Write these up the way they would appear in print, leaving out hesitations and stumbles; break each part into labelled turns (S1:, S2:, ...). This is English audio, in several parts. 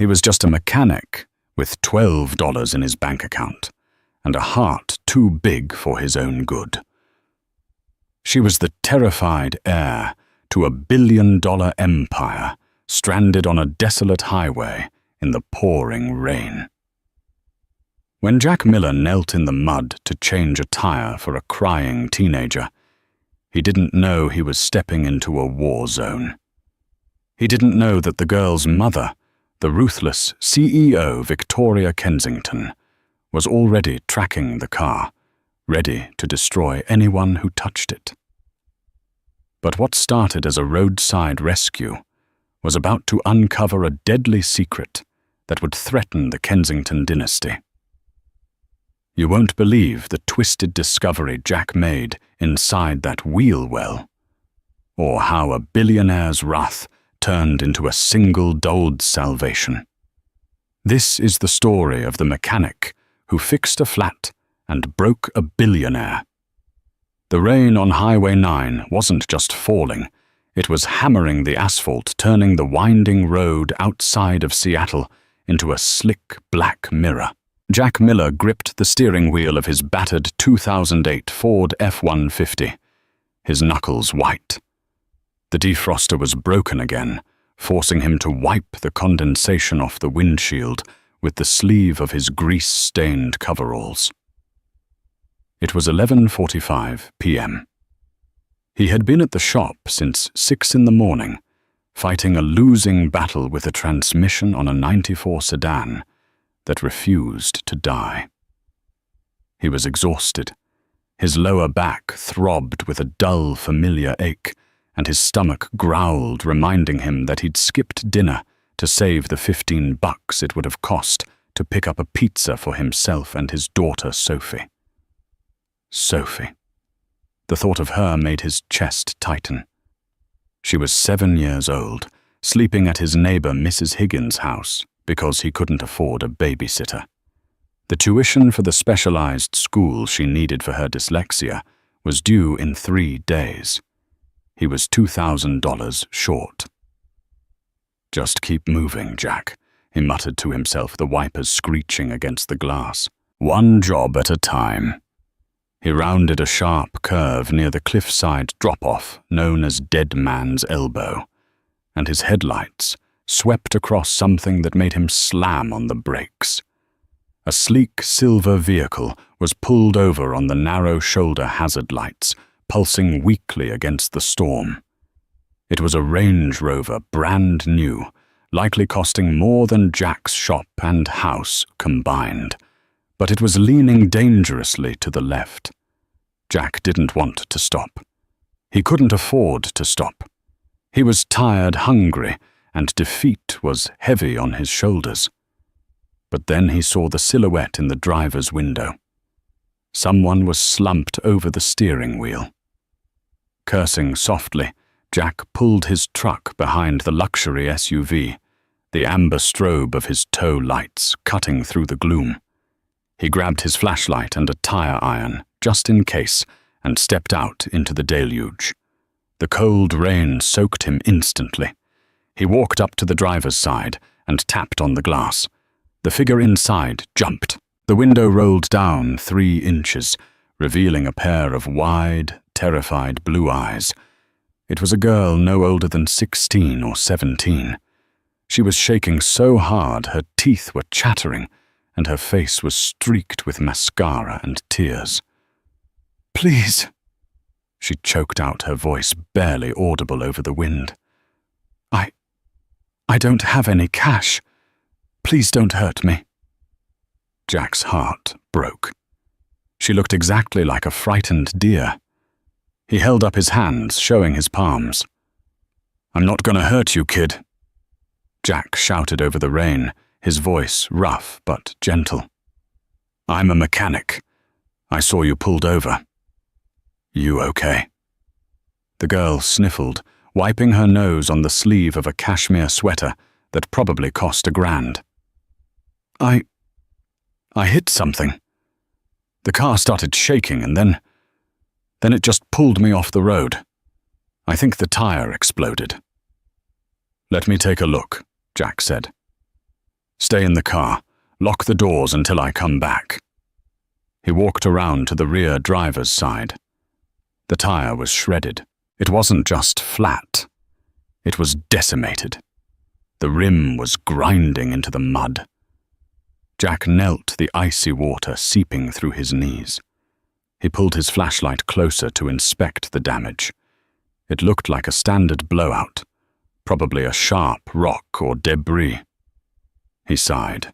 S1: He was just a mechanic with $12 in his bank account and a heart too big for his own good. She was the terrified heir to a billion-dollar empire stranded on a desolate highway in the pouring rain. When Jack Miller knelt in the mud to change a tire for a crying teenager, he didn't know he was stepping into a war zone. He didn't know that the girl's mother, the ruthless CEO Victoria Kensington, was already tracking the car, ready to destroy anyone who touched it. But what started as a roadside rescue was about to uncover a deadly secret that would threaten the Kensington dynasty. You won't believe the twisted discovery Jack made inside that wheel well, or how a billionaire's wrath turned into a single dold's salvation. This is the story of the mechanic who fixed a flat and broke a billionaire. The rain on Highway 9 wasn't just falling, it was hammering the asphalt, turning the winding road outside of Seattle into a slick black mirror. Jack Miller gripped the steering wheel of his battered 2008 Ford F-150, his knuckles white. The defroster was broken again, forcing him to wipe the condensation off the windshield with the sleeve of his grease-stained coveralls. It was 11:45 p.m. He had been at the shop since 6 in the morning, fighting a losing battle with a transmission on a '94 sedan that refused to die. He was exhausted. His lower back throbbed with a dull, familiar ache, and his stomach growled, reminding him that he'd skipped dinner to save the $15 it would have cost to pick up a pizza for himself and his daughter Sophie. Sophie. The thought of her made his chest tighten. She was 7 years old, sleeping at his neighbor Mrs. Higgins' house because he couldn't afford a babysitter. The tuition for the specialized school she needed for her dyslexia was due in 3 days. He was $2,000 short. "Just keep moving, Jack," he muttered to himself, the wipers screeching against the glass. "One job at a time." He rounded a sharp curve near the cliffside drop-off known as Dead Man's Elbow, and his headlights swept across something that made him slam on the brakes. A sleek silver vehicle was pulled over on the narrow shoulder hazard lights, pulsing weakly against the storm. It was a Range Rover, brand new, likely costing more than Jack's shop and house combined, but it was leaning dangerously to the left. Jack didn't want to stop. He couldn't afford to stop. He was tired, hungry, and defeat was heavy on his shoulders. But then he saw the silhouette in the driver's window. Someone was slumped over the steering wheel. Cursing softly, Jack pulled his truck behind the luxury SUV, the amber strobe of his tow lights cutting through the gloom. He grabbed his flashlight and a tire iron, just in case, and stepped out into the deluge. The cold rain soaked him instantly. He walked up to the driver's side and tapped on the glass. The figure inside jumped. The window rolled down 3 inches, revealing a pair of wide, terrified blue eyes. It was a girl no older than 16 or 17. She was shaking so hard her teeth were chattering, and her face was streaked with mascara and tears. "Please," she choked out, her voice barely audible over the wind. I don't have any cash. Please don't hurt me." Jack's heart broke. She looked exactly like a frightened deer. He held up his hands, showing his palms. "I'm not gonna hurt you, kid," Jack shouted over the rain, his voice rough but gentle. "I'm a mechanic. I saw you pulled over. You okay?" The girl sniffled, wiping her nose on the sleeve of a cashmere sweater that probably cost $1,000. I hit something. The car started shaking and then it just pulled me off the road. I think the tire exploded." "Let me take a look," Jack said. Stay in the car. Lock the doors until I come back." He walked around to the rear driver's side. The tire was shredded. It wasn't just flat. It was decimated. The rim was grinding into the mud. Jack knelt, the icy water seeping through his knees. He pulled his flashlight closer to inspect the damage. It looked like a standard blowout, probably a sharp rock or debris. He sighed.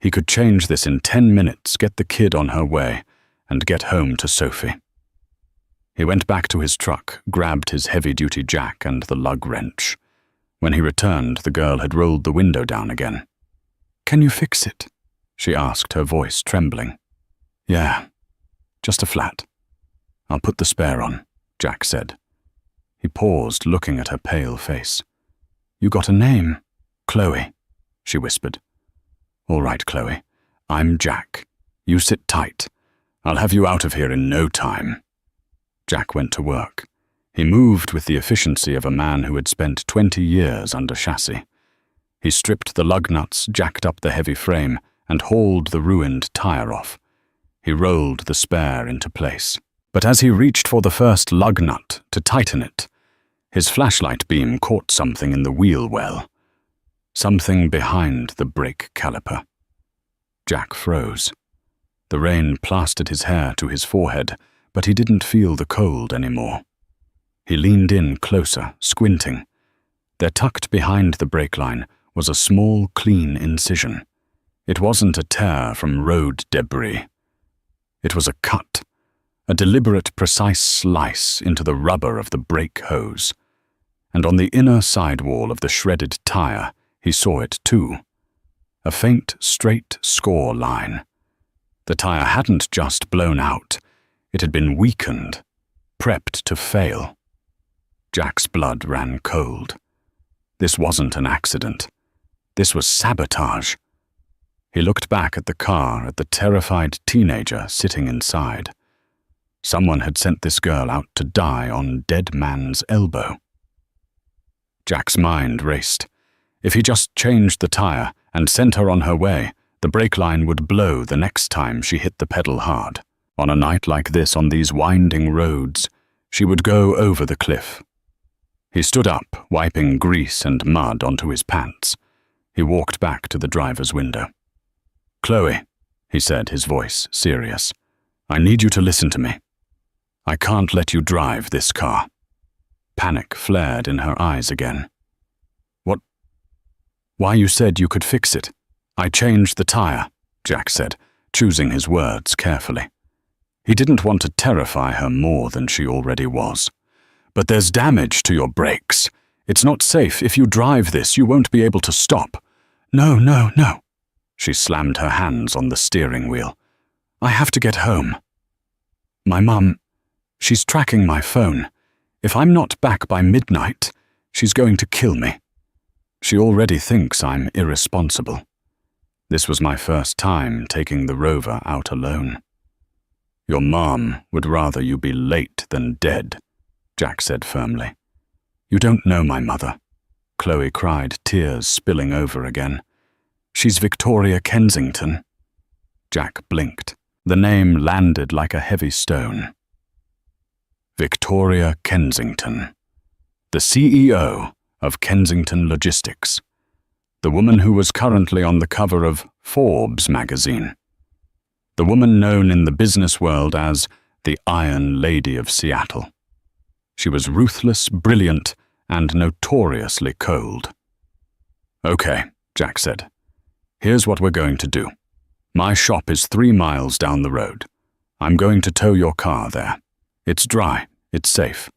S1: He could change this in 10 minutes, get the kid on her way, and get home to Sophie. He went back to his truck, grabbed his heavy-duty jack and the lug wrench. When he returned, the girl had rolled the window down again. "Can you fix it?" she asked, her voice trembling. "Yeah, just a flat. I'll put the spare on," Jack said. He paused, looking at her pale face. "You got a name?" "Chloe," she whispered. "All right, Chloe. I'm Jack. You sit tight. I'll have you out of here in no time." Jack went to work. He moved with the efficiency of a man who had spent 20 years under chassis. He stripped the lug nuts, jacked up the heavy frame, and hauled the ruined tire off. He rolled the spare into place. But as he reached for the first lug nut to tighten it, his flashlight beam caught something in the wheel well. Something behind the brake caliper. Jack froze. The rain plastered his hair to his forehead, but he didn't feel the cold anymore. He leaned in closer, squinting. There, tucked behind the brake line, was a small, clean incision. It wasn't a tear from road debris. It was a cut, a deliberate, precise slice into the rubber of the brake hose. And on the inner sidewall of the shredded tire, he saw it too. A faint, straight score line. The tire hadn't just blown out. It had been weakened, prepped to fail. Jack's blood ran cold. This wasn't an accident. This was sabotage. He looked back at the car, at the terrified teenager sitting inside. Someone had sent this girl out to die on dead man's elbow. Jack's mind raced. If he just changed the tire and sent her on her way, the brake line would blow the next time she hit the pedal hard. On a night like this, on these winding roads, she would go over the cliff. He stood up, wiping grease and mud onto his pants. He walked back to the driver's window. "Chloe," he said, his voice serious, "I need you to listen to me. I can't let you drive this car." Panic flared in her eyes again. "What? Why, you said you could fix it." "I changed the tire," Jack said, choosing his words carefully. He didn't want to terrify her more than she already was. "But there's damage to your brakes. It's not safe. If you drive this, you won't be able to stop." "No, no, no." She slammed her hands on the steering wheel. "I have to get home. My mum, she's tracking my phone. If I'm not back by midnight, she's going to kill me. She already thinks I'm irresponsible. This was my first time taking the Rover out alone." "Your mom would rather you be late than dead," Jack said firmly. "You don't know my mother," Chloe cried, tears spilling over again. "She's Victoria Kensington." Jack blinked. The name landed like a heavy stone. Victoria Kensington, the CEO of Kensington Logistics, the woman who was currently on the cover of Forbes magazine, the woman known in the business world as the Iron Lady of Seattle. She was ruthless, brilliant, and notoriously cold. "Okay," Jack said. "Here's what we're going to do. My shop is 3 miles down the road. I'm going to tow your car there. It's dry, it's safe.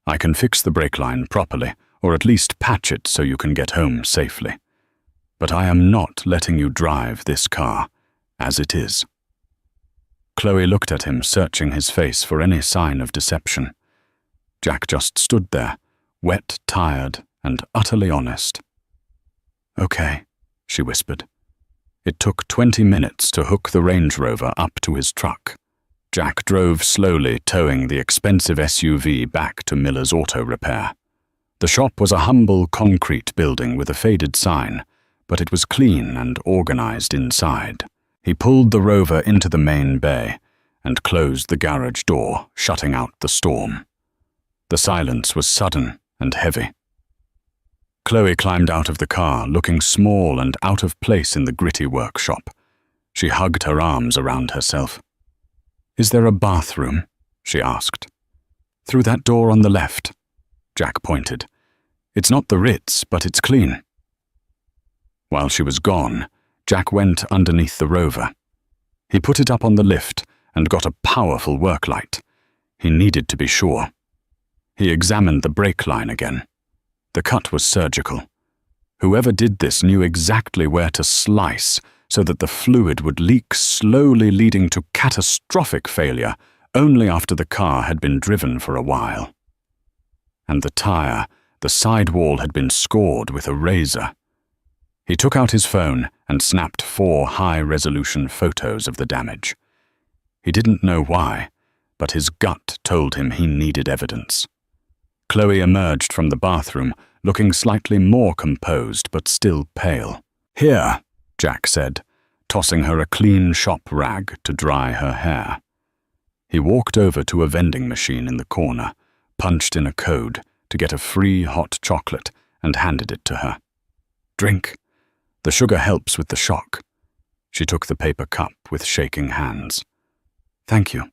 S1: I can fix the brake line properly, or at least patch it so you can get home safely. But I am not letting you drive this car, as it is." Chloe looked at him, searching his face for any sign of deception. Jack just stood there, wet, tired, and utterly honest. "Okay," she whispered. It took 20 minutes to hook the Range Rover up to his truck. Jack drove slowly, towing the expensive SUV back to Miller's Auto Repair. The shop was a humble concrete building with a faded sign, but it was clean and organized inside. He pulled the Rover into the main bay and closed the garage door, shutting out the storm. The silence was sudden and heavy. Chloe climbed out of the car, looking small and out of place in the gritty workshop. She hugged her arms around herself. "Is there a bathroom?" she asked. "Through that door on the left," Jack pointed. "It's not the Ritz, but it's clean." While she was gone, Jack went underneath the Rover. He put it up on the lift and got a powerful work light. He needed to be sure. He examined the brake line again. The cut was surgical. Whoever did this knew exactly where to slice so that the fluid would leak, slowly leading to catastrophic failure only after the car had been driven for a while. And the tire, the sidewall had been scored with a razor. He took out his phone and snapped 4 high-resolution photos of the damage. He didn't know why, but his gut told him he needed evidence. Chloe emerged from the bathroom, looking slightly more composed but still pale. "Here," Jack said, tossing her a clean shop rag to dry her hair. He walked over to a vending machine in the corner, punched in a code to get a free hot chocolate, and handed it to her. "Drink. The sugar helps with the shock." She took the paper cup with shaking hands. "Thank you.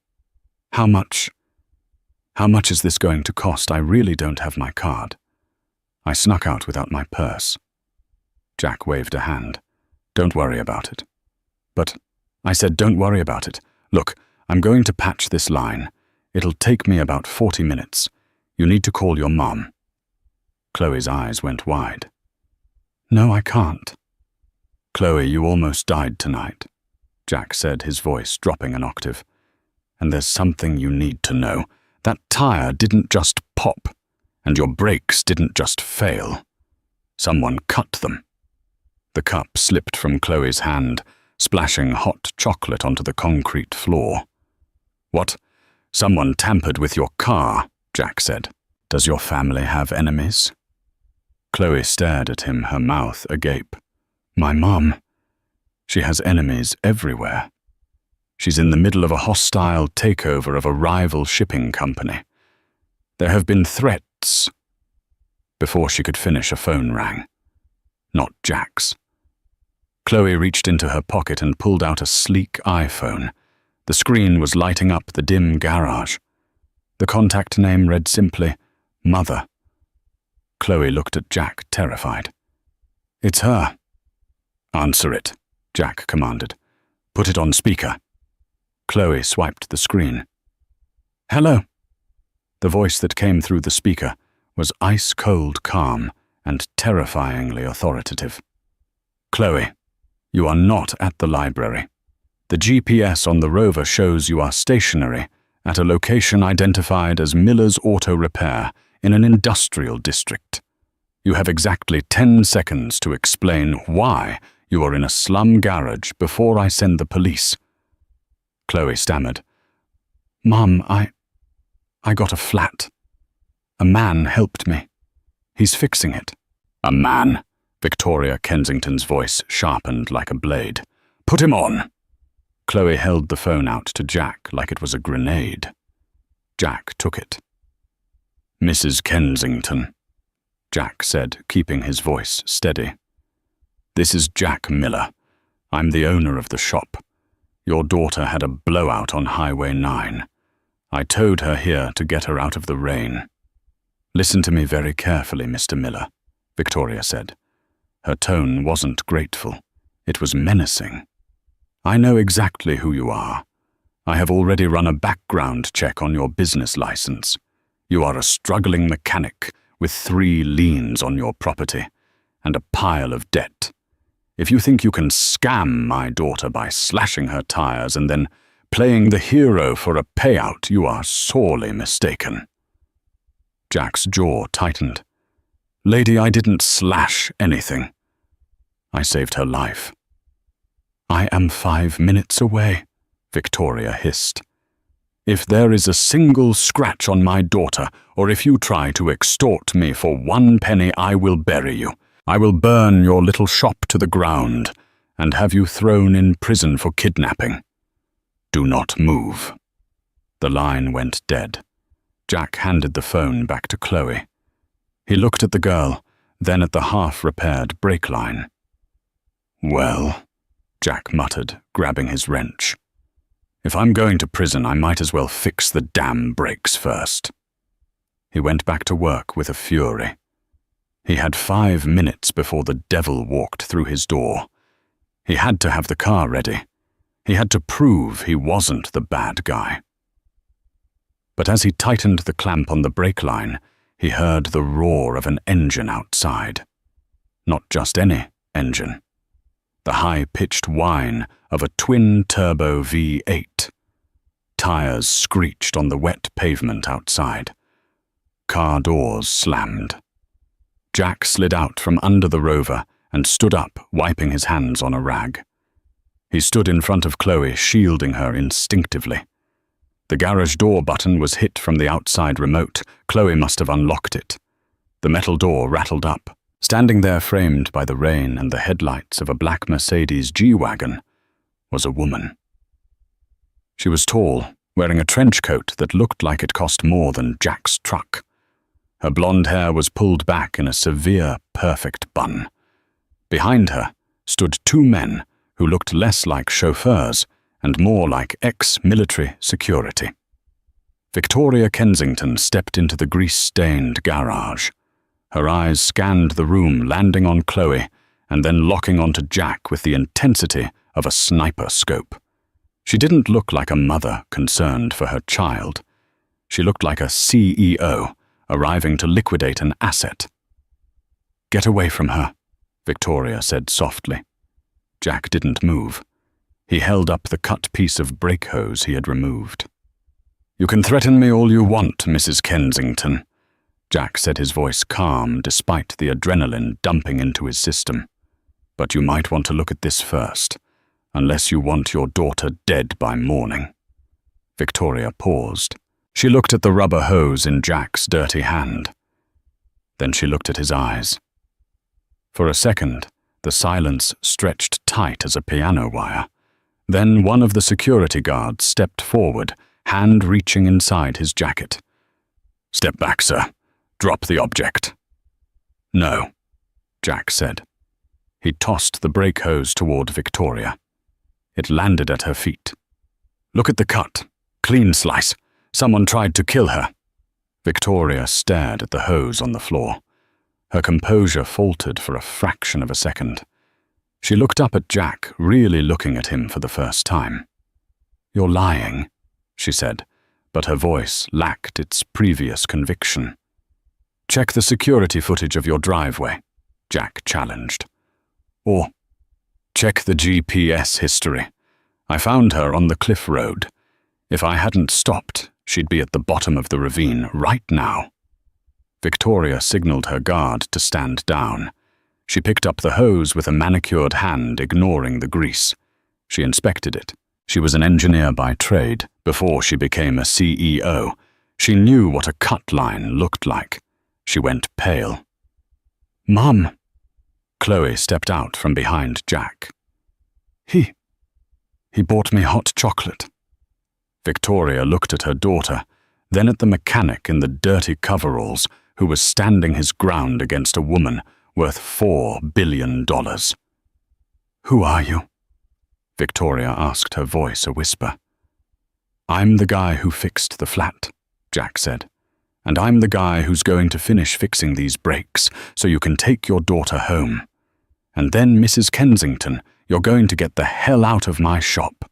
S1: How much is this going to cost? I really don't have my card." I snuck out without my purse. Jack waved a hand. "Don't worry about it." "But," I said, "don't worry about it. Look, I'm going to patch this line. It'll take me about 40 minutes. You need to call your mom." Chloe's eyes went wide. "No, I can't." "Chloe, you almost died tonight," Jack said, his voice dropping an octave. "And there's something you need to know. That tire didn't just pop, and your brakes didn't just fail. Someone cut them." The cup slipped from Chloe's hand, splashing hot chocolate onto the concrete floor. "What? Someone tampered with your car," Jack said. "Does your family have enemies?" Chloe stared at him, her mouth agape. "My mom. She has enemies everywhere. She's in the middle of a hostile takeover of a rival shipping company. There have been threats." Before she could finish, a phone rang. Not Jack's. Chloe reached into her pocket and pulled out a sleek iPhone. The screen was lighting up the dim garage. The contact name read simply, "Mother." Chloe looked at Jack, terrified. "It's her." "Answer it," Jack commanded. "Put it on speaker." Chloe swiped the screen. "Hello." The voice that came through the speaker was ice-cold calm and terrifyingly authoritative. "Chloe, you are not at the library. The GPS on the Rover shows you are stationary at a location identified as Miller's Auto Repair in an industrial district. You have exactly 10 seconds to explain why you are in a slum garage before I send the police." Chloe stammered. "Mom, I got a flat. A man helped me. He's fixing it." "A man?" Victoria Kensington's voice sharpened like a blade. "Put him on." Chloe held the phone out to Jack like it was a grenade. Jack took it. "Mrs. Kensington," Jack said, keeping his voice steady. "This is Jack Miller. I'm the owner of the shop. Your daughter had a blowout on Highway 9. I towed her here to get her out of the rain." "Listen to me very carefully, Mr. Miller," Victoria said. Her tone wasn't grateful. It was menacing. "I know exactly who you are. I have already run a background check on your business license. You are a struggling mechanic with 3 liens on your property and a pile of debt. If you think you can scam my daughter by slashing her tires and then playing the hero for a payout, you are sorely mistaken." Jack's jaw tightened. "Lady, I didn't slash anything. I saved her life." "I am 5 minutes away," Victoria hissed. "If there is a single scratch on my daughter, or if you try to extort me for 1 penny, I will bury you. I will burn your little shop to the ground and have you thrown in prison for kidnapping. Do not move." The line went dead. Jack handed the phone back to Chloe. He looked at the girl, then at the half-repaired brake line. "Well," Jack muttered, grabbing his wrench. "If I'm going to prison, I might as well fix the damn brakes first." He went back to work with a fury. He had 5 minutes before the devil walked through his door. He had to have the car ready. He had to prove he wasn't the bad guy. But as he tightened the clamp on the brake line, he heard the roar of an engine outside. Not just any engine. The high-pitched whine of a twin-turbo V8. Tires screeched on the wet pavement outside. Car doors slammed. Jack slid out from under the Rover and stood up, wiping his hands on a rag. He stood in front of Chloe, shielding her instinctively. The garage door button was hit from the outside remote. Chloe must have unlocked it. The metal door rattled up. Standing there framed by the rain and the headlights of a black Mercedes G-Wagon was a woman. She was tall, wearing a trench coat that looked like it cost more than Jack's truck. Her blonde hair was pulled back in a severe, perfect bun. Behind her stood 2 men who looked less like chauffeurs and more like ex-military security. Victoria Kensington stepped into the grease-stained garage. Her eyes scanned the room, landing on Chloe, and then locking onto Jack with the intensity of a sniper scope. She didn't look like a mother concerned for her child. She looked like a CEO arriving to liquidate an asset. "Get away from her," Victoria said softly. Jack didn't move. He held up the cut piece of brake hose he had removed. "You can threaten me all you want, Mrs. Kensington," Jack said, his voice calm despite the adrenaline dumping into his system. "But you might want to look at this first, unless you want your daughter dead by morning." Victoria paused. She looked at the rubber hose in Jack's dirty hand. Then she looked at his eyes. For a second, the silence stretched tight as a piano wire. Then one of the security guards stepped forward, hand reaching inside his jacket. "Step back, sir. Drop the object." "No," Jack said. He tossed the brake hose toward Victoria. It landed at her feet. "Look at the cut. Clean slice. Someone tried to kill her." Victoria stared at the hose on the floor. Her composure faltered for a fraction of a second. She looked up at Jack, really looking at him for the first time. "You're lying," she said, but her voice lacked its previous conviction. "Check the security footage of your driveway," Jack challenged. "Or check the GPS history. I found her on the cliff road. If I hadn't stopped, she'd be at the bottom of the ravine right now." Victoria signaled her guard to stand down. She picked up the hose with a manicured hand, ignoring the grease. She inspected it. She was an engineer by trade before she became a CEO. She knew what a cut line looked like. She went pale. "Mum!" Chloe stepped out from behind Jack. He bought me hot chocolate." Victoria looked at her daughter, then at the mechanic in the dirty coveralls who was standing his ground against a woman worth $4 billion. "Who are you?" Victoria asked, her voice a whisper. "I'm the guy who fixed the flat," Jack said. "And I'm the guy who's going to finish fixing these brakes so you can take your daughter home. And then, Mrs. Kensington, you're going to get the hell out of my shop."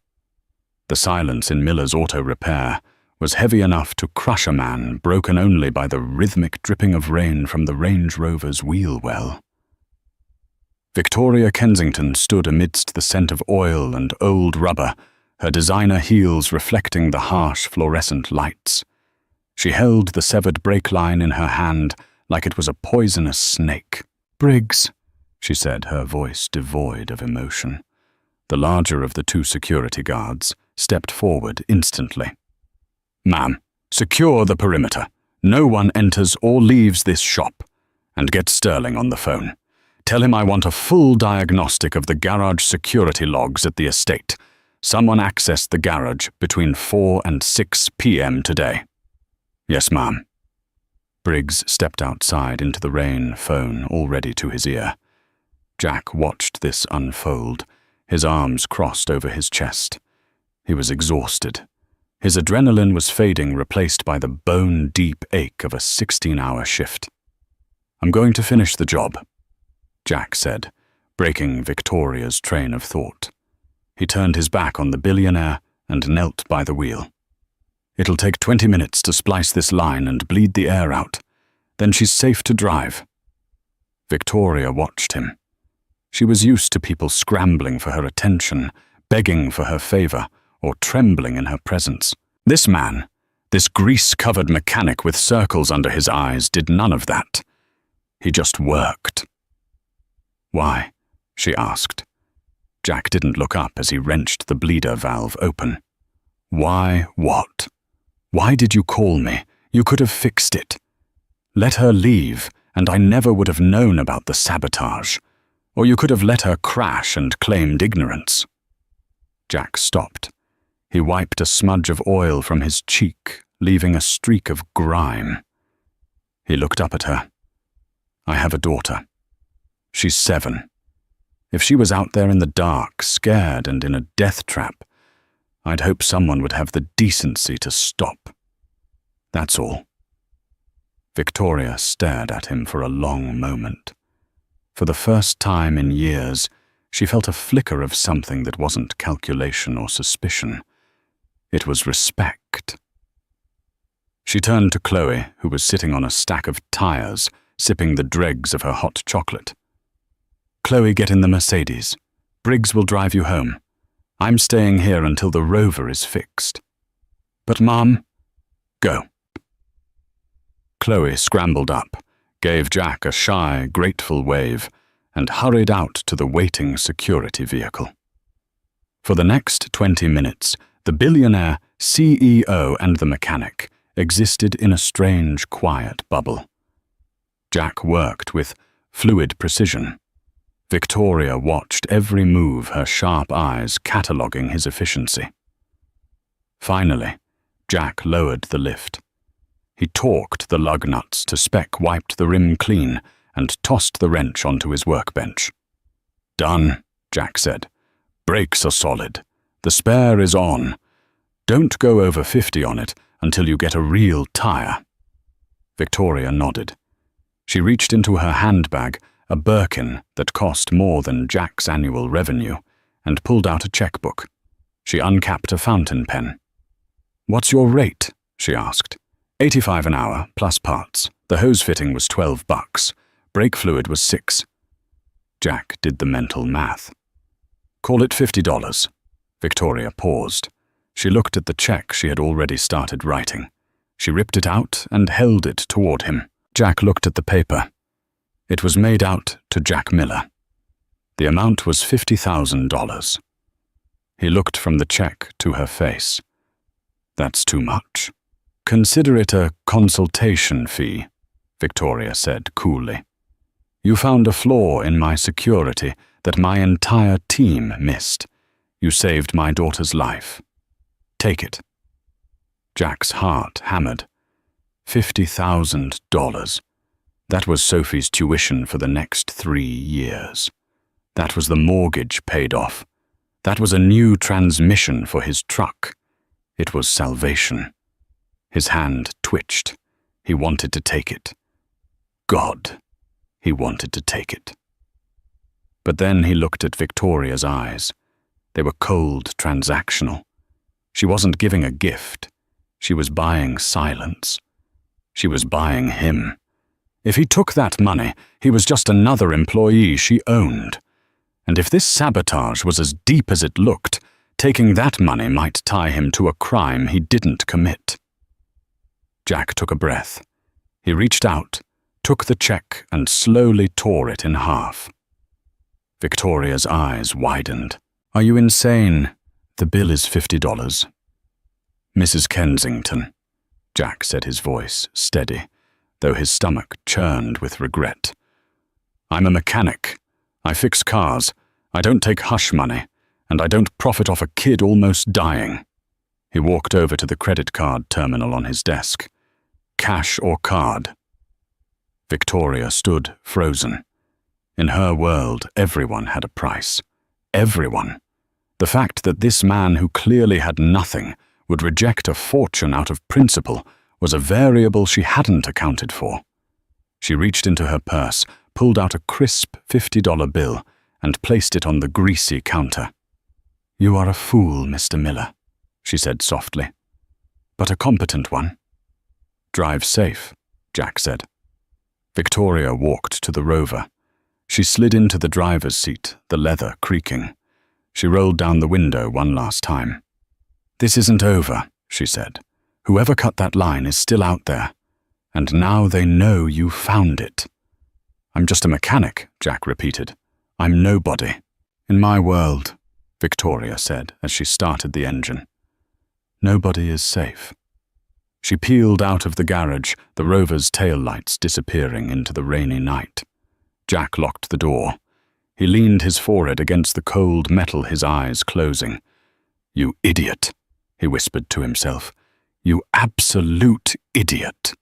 S1: The silence in Miller's auto repair was heavy enough to crush a man, broken only by the rhythmic dripping of rain from the Range Rover's wheel well. Victoria Kensington stood amidst the scent of oil and old rubber, her designer heels reflecting the harsh fluorescent lights. She held the severed brake line in her hand like it was a poisonous snake. "Briggs," she said, her voice devoid of emotion. The larger of the 2 security guards stepped forward instantly. "Ma'am, secure the perimeter. No one enters or leaves this shop. And get Sterling on the phone. Tell him I want a full diagnostic of the garage security logs at the estate. Someone accessed the garage between 4 and 6 p.m. today." "Yes, ma'am." Briggs stepped outside into the rain, phone already to his ear. Jack watched this unfold, his arms crossed over his chest. He was exhausted. His adrenaline was fading, replaced by the bone-deep ache of a 16-hour shift. "I'm going to finish the job," Jack said, breaking Victoria's train of thought. He turned his back on the billionaire and knelt by the wheel. "It'll take 20 minutes to splice this line and bleed the air out. Then she's safe to drive." Victoria watched him. She was used to people scrambling for her attention, begging for her favor, or trembling in her presence. This man, this grease-covered mechanic with circles under his eyes, did none of that. He just worked. "Why?" she asked. Jack didn't look up as he wrenched the bleeder valve open. "Why what? Why did you call me? You could have fixed it. Let her leave, and I never would have known about the sabotage. Or you could have let her crash and claimed ignorance." Jack stopped. He wiped a smudge of oil from his cheek, leaving a streak of grime. He looked up at her. "I have a daughter. She's 7. If she was out there in the dark, scared and in a death trap, I'd hope someone would have the decency to stop. That's all." Victoria stared at him for a long moment. For the first time in years, she felt a flicker of something that wasn't calculation or suspicion. It was respect. She turned to Chloe, who was sitting on a stack of tires, sipping the dregs of her hot chocolate. "Chloe, get in the Mercedes. Briggs will drive you home. I'm staying here until the rover is fixed." "But, Mom—" "Go." Chloe scrambled up, gave Jack a shy, grateful wave, and hurried out to the waiting security vehicle. For the next 20 minutes, the billionaire, CEO, and the mechanic existed in a strange, quiet bubble. Jack worked with fluid precision. Victoria watched every move, her sharp eyes cataloguing his efficiency. Finally, Jack lowered the lift. He torqued the lug nuts to Spec, wiped the rim clean, and tossed the wrench onto his workbench. "Done," Jack said. "Brakes are solid. The spare is on. Don't go over 50 on it until you get a real tire." Victoria nodded. She reached into her handbag, a Birkin that cost more than Jack's annual revenue, and pulled out a checkbook. She uncapped a fountain pen. "What's your rate?" she asked. $85 an hour, plus parts. The hose fitting was $12. Brake fluid was $6. Jack did the mental math. "Call it $50. Victoria paused. She looked at the check she had already started writing. She ripped it out and held it toward him. Jack looked at the paper. It was made out to Jack Miller. The amount was $50,000. He looked from the check to her face. "That's too much." "Consider it a consultation fee," Victoria said coolly. "You found a flaw in my security that my entire team missed. You saved my daughter's life. Take it." Jack's heart hammered. $50,000. That was Sophie's tuition for the next 3 years. That was the mortgage paid off. That was a new transmission for his truck. It was salvation. His hand twitched. He wanted to take it. God, he wanted to take it. But then he looked at Victoria's eyes. They were cold, transactional. She wasn't giving a gift. She was buying silence. She was buying him. If he took that money, he was just another employee she owned. And if this sabotage was as deep as it looked, taking that money might tie him to a crime he didn't commit. Jack took a breath. He reached out, took the check, and slowly tore it in half. Victoria's eyes widened. "Are you insane? The bill is $50. "Mrs. Kensington," Jack said, his voice steady, though his stomach churned with regret. I'm a mechanic. I fix cars. I don't take hush money, and I don't profit off a kid almost dying." He walked over to the credit card terminal on his desk. Cash or card? Victoria stood frozen. In her world, everyone had a price. Everyone. The fact that this man who clearly had nothing would reject a fortune out of principle was a variable she hadn't accounted for. She reached into her purse, pulled out a crisp $50 bill, and placed it on the greasy counter. "You are a fool, Mr. Miller," she said softly, "but a competent one." "Drive safe," Jack said. Victoria walked to the Rover. She slid into the driver's seat, the leather creaking. She rolled down the window one last time. "This isn't over," she said. "Whoever cut that line is still out there. And now they know you found it." "I'm just a mechanic," Jack repeated. "I'm nobody." "In my world," Victoria said as she started the engine, "nobody is safe." She peeled out of the garage, the Rover's taillights disappearing into the rainy night. Jack locked the door. He leaned his forehead against the cold metal, his eyes closing. "You idiot," he whispered to himself. "You absolute idiot."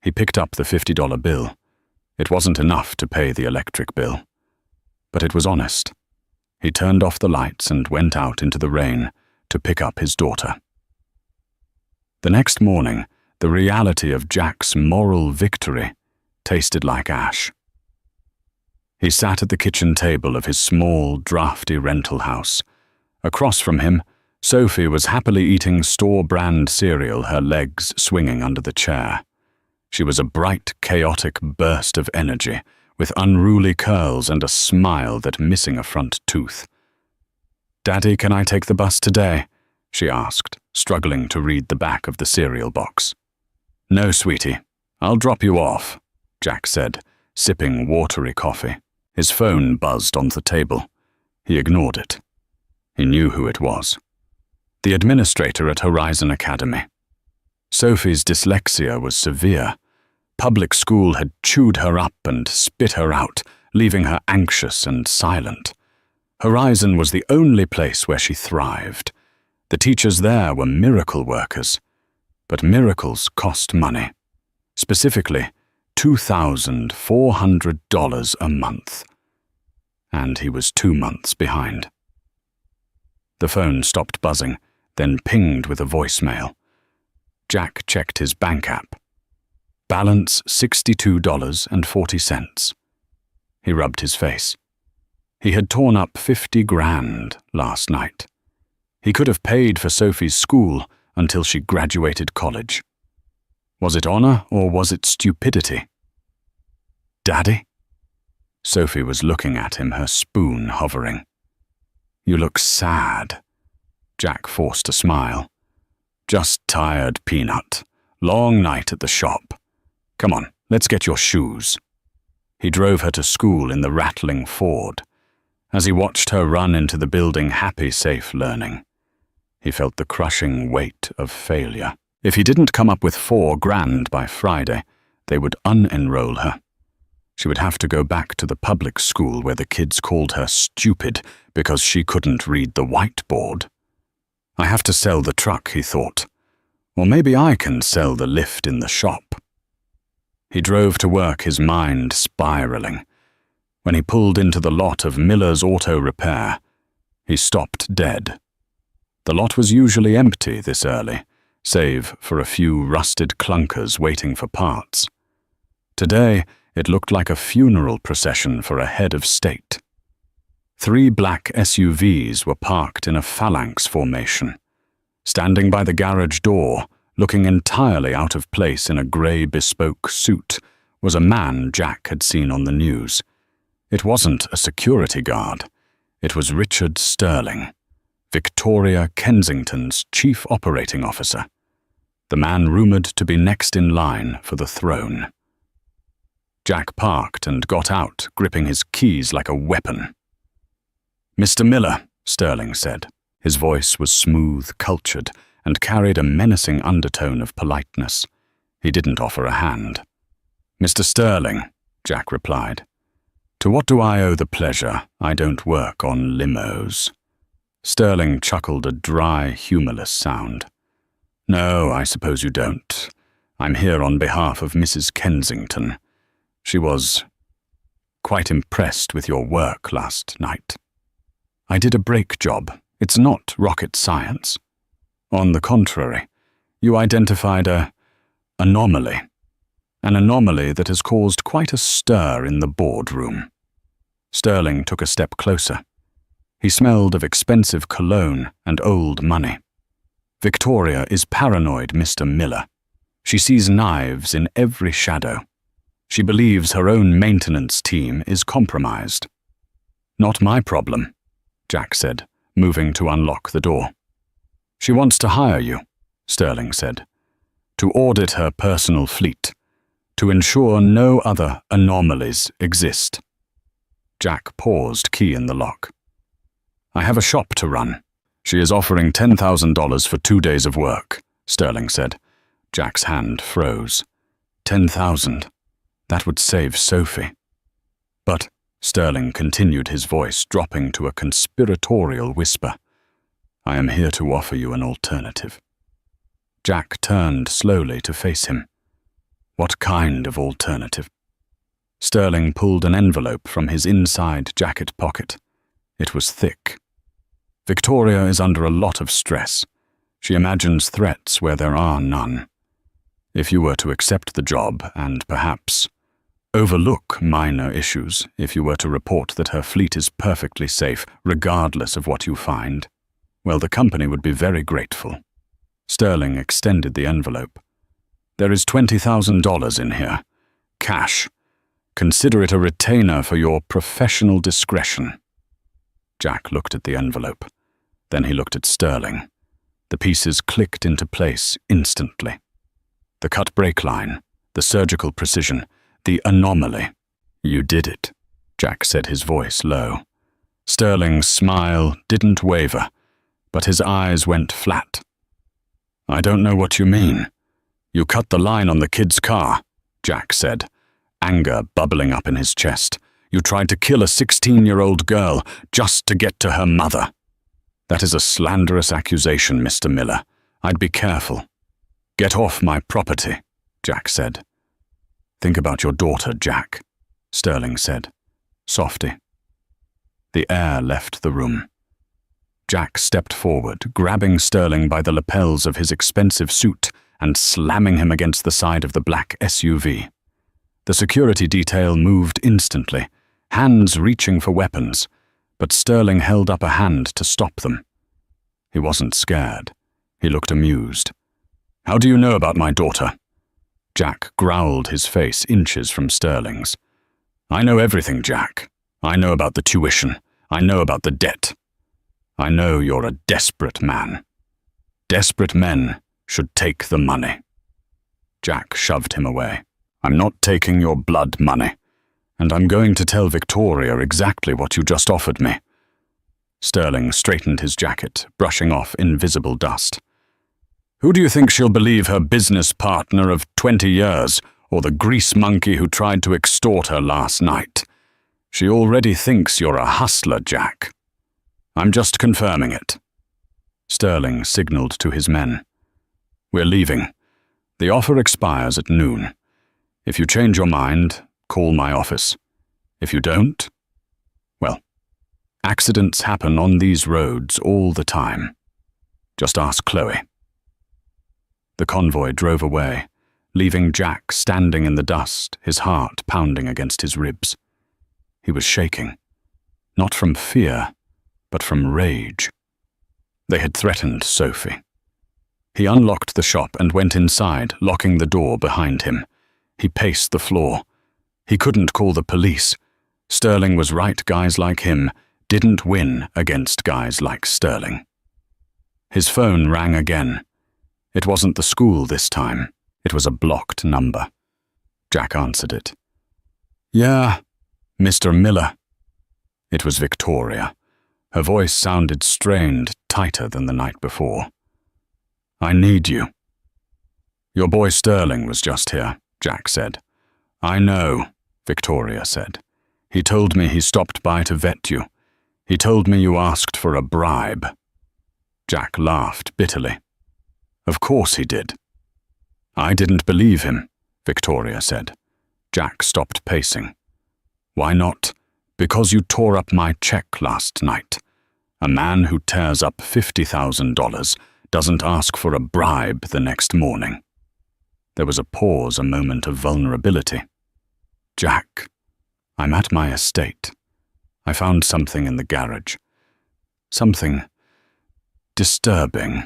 S1: He picked up the $50 bill. It wasn't enough to pay the electric bill. But it was honest. He turned off the lights and went out into the rain to pick up his daughter. The next morning, the reality of Jack's moral victory tasted like ash. He sat at the kitchen table of his small, drafty rental house. Across from him, Sophie was happily eating store-brand cereal, her legs swinging under the chair. She was a bright, chaotic burst of energy, with unruly curls and a smile that missing a front tooth. "Daddy, can I take the bus today?" she asked, struggling to read the back of the cereal box. "No, sweetie. I'll drop you off," Jack said, sipping watery coffee. His phone buzzed on the table. He ignored it. He knew who it was. The administrator at Horizon Academy. Sophie's dyslexia was severe. Public school had chewed her up and spit her out, leaving her anxious and silent. Horizon was the only place where she thrived. The teachers there were miracle workers. But miracles cost money. Specifically, $2,400 a month. And he was 2 months behind. The phone stopped buzzing, then pinged with a voicemail. Jack checked his bank app. Balance $62.40. He rubbed his face. He had torn up 50 grand last night. He could have paid for Sophie's school until she graduated college. Was it honor or was it stupidity? "Daddy?" Sophie was looking at him, her spoon hovering. "You look sad." Jack forced a smile. "Just tired, Peanut. Long night at the shop. Come on, let's get your shoes." He drove her to school in the rattling Ford. As he watched her run into the building, happy, safe learning, he felt the crushing weight of failure. If he didn't come up with 4 grand by Friday, they would unenroll her. She would have to go back to the public school where the kids called her stupid because she couldn't read the whiteboard. "I have to sell the truck," he thought. "Or maybe I can sell the lift in the shop." He drove to work, his mind spiraling. When he pulled into the lot of Miller's Auto Repair, he stopped dead. The lot was usually empty this early, save for a few rusted clunkers waiting for parts. Today, it looked like a funeral procession for a head of state. 3 black SUVs were parked in a phalanx formation. Standing by the garage door, looking entirely out of place in a grey bespoke suit, was a man Jack had seen on the news. It wasn't a security guard. It was Richard Sterling, Victoria Kensington's chief operating officer, the man rumoured to be next in line for the throne. Jack parked and got out, gripping his keys like a weapon. "Mr. Miller," Sterling said. His voice was smooth, cultured, and carried a menacing undertone of politeness. He didn't offer a hand. "Mr. Sterling," Jack replied. To what do I owe the pleasure? I don't work on limos. Sterling chuckled a dry, humorless sound. No, I suppose you don't. I'm here on behalf of Mrs. Kensington. She was quite impressed with your work last night. I did a brake job. It's not rocket science. On the contrary, you identified an anomaly that has caused quite a stir in the boardroom. Sterling took a step closer. He smelled of expensive cologne and old money. Victoria is paranoid, Mr. Miller. She sees knives in every shadow. She believes her own maintenance team is compromised. Not my problem, Jack said, moving to unlock the door. She wants to hire you, Sterling said, to audit her personal fleet, to ensure no other anomalies exist. Jack paused, key in the lock. I have a shop to run. She is offering $10,000 for 2 days of work, Sterling said. Jack's hand froze. 10,000. That would save Sophie. But, Sterling continued, his voice dropping to a conspiratorial whisper, I am here to offer you an alternative. Jack turned slowly to face him. What kind of alternative? Sterling pulled an envelope from his inside jacket pocket. It was thick. Victoria is under a lot of stress. She imagines threats where there are none. If you were to accept the job and perhaps overlook minor issues, if you were to report that her fleet is perfectly safe, regardless of what you find, well, the company would be very grateful. Sterling extended the envelope. There is $20,000 in here. Cash. Consider it a retainer for your professional discretion. Jack looked at the envelope. Then he looked at Sterling. The pieces clicked into place instantly. The cut brake line, the surgical precision, the anomaly. You did it, Jack said, his voice low. Sterling's smile didn't waver, but his eyes went flat. I don't know what you mean. You cut the line on the kid's car, Jack said, anger bubbling up in his chest. You tried to kill a 16-year-old girl just to get to her mother. That is a slanderous accusation, Mr. Miller. I'd be careful. Get off my property, Jack said. Think about your daughter, Jack, Sterling said. Softy. The air left the room. Jack stepped forward, grabbing Sterling by the lapels of his expensive suit and slamming him against the side of the black SUV. The security detail moved instantly, hands reaching for weapons, but Sterling held up a hand to stop them. He wasn't scared. He looked amused. How do you know about my daughter? Jack growled, his face inches from Sterling's. I know everything, Jack. I know about the tuition. I know about the debt. I know you're a desperate man. Desperate men should take the money. Jack shoved him away. I'm not taking your blood money, and I'm going to tell Victoria exactly what you just offered me. Sterling straightened his jacket, brushing off invisible dust. Who do you think she'll believe, her business partner of 20 years, or the grease monkey who tried to extort her last night? She already thinks you're a hustler, Jack. I'm just confirming it. Sterling signaled to his men. We're leaving. The offer expires at noon. If you change your mind, call my office. If you don't, well, accidents happen on these roads all the time. Just ask Chloe. The convoy drove away, leaving Jack standing in the dust, his heart pounding against his ribs. He was shaking, not from fear, but from rage. They had threatened Sophie. He unlocked the shop and went inside, locking the door behind him. He paced the floor. He couldn't call the police. Sterling was right. Guys like him didn't win against guys like Sterling. His phone rang again. It wasn't the school this time. It was a blocked number. Jack answered it. Yeah, Mr. Miller. It was Victoria. Her voice sounded strained, tighter than the night before. I need you. Your boy Sterling was just here, Jack said. I know, Victoria said. He told me he stopped by to vet you. He told me you asked for a bribe." Jack laughed bitterly. "Of course he did." "I didn't believe him," Victoria said. Jack stopped pacing. "Why not? Because you tore up my check last night. A man who tears up $50,000 doesn't ask for a bribe the next morning." There was a pause, a moment of vulnerability. "Jack, I'm at my estate. I found something in the garage. Something disturbing.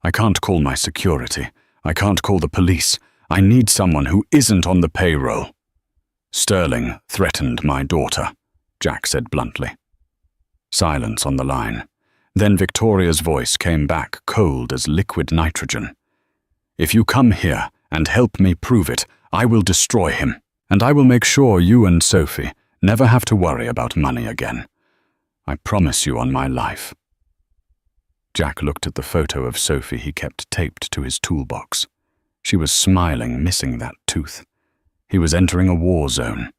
S1: I can't call my security. I can't call the police. I need someone who isn't on the payroll." "Sterling threatened my daughter," Jack said bluntly. Silence on the line. Then Victoria's voice came back cold as liquid nitrogen. "If you come here and help me prove it, I will destroy him, and I will make sure you and Sophie never have to worry about money again. I promise you on my life." Jack looked at the photo of Sophie he kept taped to his toolbox. She was smiling, missing that tooth. He was entering a war zone.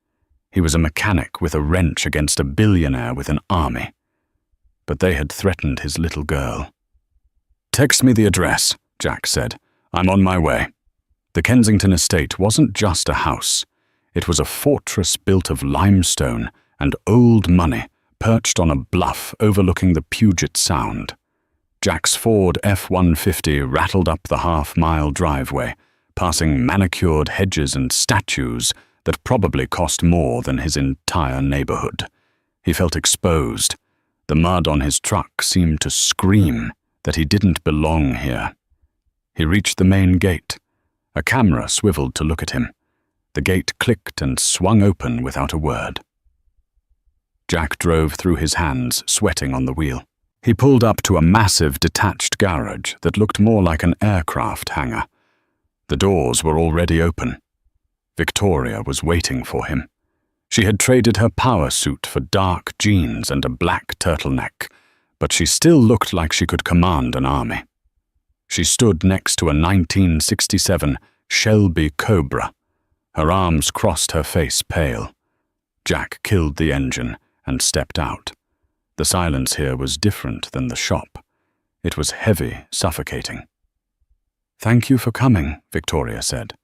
S1: He was a mechanic with a wrench against a billionaire with an army. But they had threatened his little girl. "Text me the address," Jack said. "I'm on my way." The Kensington estate wasn't just a house. It was a fortress built of limestone and old money, perched on a bluff overlooking the Puget Sound. Jack's Ford F-150 rattled up the half-mile driveway, passing manicured hedges and statues that probably cost more than his entire neighborhood. He felt exposed. The mud on his truck seemed to scream that he didn't belong here. He reached the main gate. A camera swiveled to look at him. The gate clicked and swung open without a word. Jack drove through his hands, sweating on the wheel. He pulled up to a massive detached garage that looked more like an aircraft hangar. The doors were already open. Victoria was waiting for him. She had traded her power suit for dark jeans and a black turtleneck, but she still looked like she could command an army. She stood next to a 1967 Shelby Cobra. Her arms crossed her face pale. Jack killed the engine and stepped out. The silence here was different than the shop. It was heavy, suffocating. "Thank you for coming," Victoria said.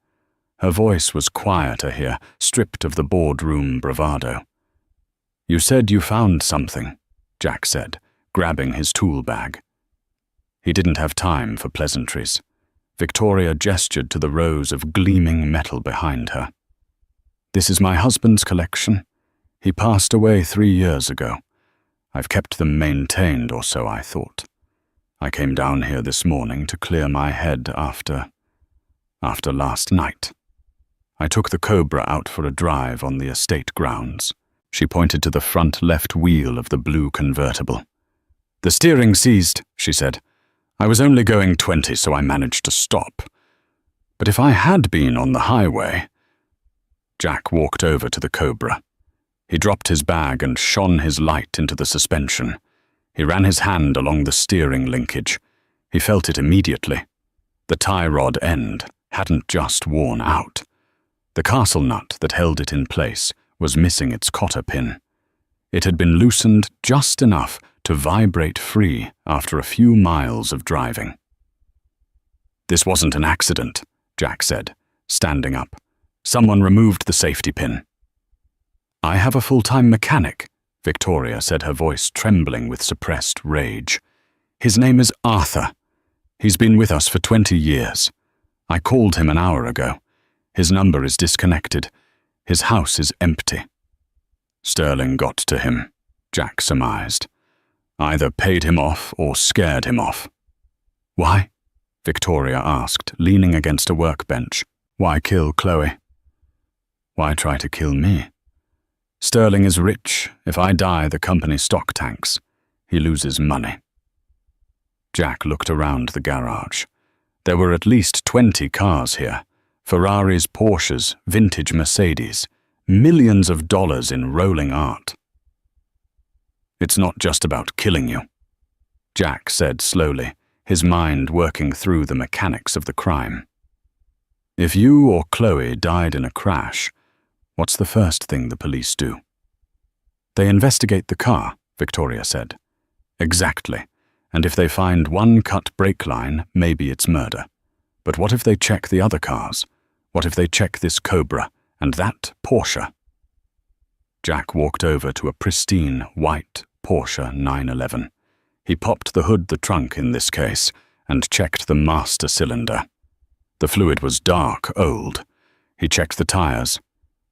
S1: Her voice was quieter here, stripped of the boardroom bravado. "You said you found something," Jack said, grabbing his tool bag. He didn't have time for pleasantries. Victoria gestured to the rows of gleaming metal behind her. "This is my husband's collection. He passed away 3 years ago. I've kept them maintained, or so I thought. I came down here this morning to clear my head after last night. I took the Cobra out for a drive on the estate grounds." She pointed to the front left wheel of the blue convertible. "The steering seized," she said. "I was only going 20, so I managed to stop. But if I had been on the highway—" Jack walked over to the Cobra. He dropped his bag and shone his light into the suspension. He ran his hand along the steering linkage. He felt it immediately. The tie rod end hadn't just worn out. The castle nut that held it in place was missing its cotter pin. It had been loosened just enough to vibrate free after a few miles of driving. "This wasn't an accident," Jack said, standing up. "Someone removed the safety pin." "I have a full-time mechanic," Victoria said, her voice trembling with suppressed rage. "His name is Arthur. He's been with us for 20 years. I called him an hour ago. His number is disconnected. His house is empty." "Sterling got to him," Jack surmised. "Either paid him off or scared him off." "Why?" Victoria asked, leaning against a workbench. "Why kill Chloe?" "Why try to kill me? Sterling is rich. If I die, the company stock tanks. He loses money." Jack looked around the garage. There were at least 20 cars here. Ferraris, Porsches, vintage Mercedes. Millions of dollars in rolling art. "It's not just about killing you," Jack said slowly, his mind working through the mechanics of the crime. "If you or Chloe died in a crash, what's the first thing the police do?" They investigate the car, Victoria said. Exactly. And if they find one cut brake line, maybe it's murder. But what if they check the other cars? What if they check this Cobra and that Porsche? Jack walked over to a pristine, white Porsche 911. He popped the hood, the trunk in this case, and checked the master cylinder. The fluid was dark, old. He checked the tires.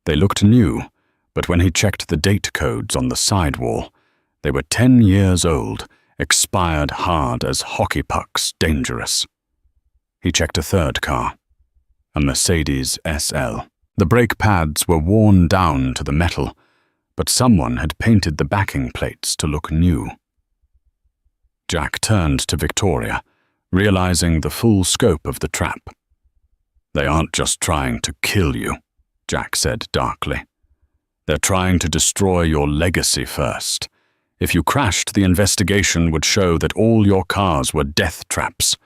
S1: They looked new, but when he checked the date codes on the sidewall, they were 10 years old, expired hard as hockey pucks, dangerous. He checked a third car, a Mercedes SL. The brake pads were worn down to the metal, but someone had painted the backing plates to look new. Jack turned to Victoria, realizing the full scope of the trap. They aren't just trying to kill you, Jack said darkly. They're trying to destroy your legacy first. If you crashed, the investigation would show that all your cars were death traps.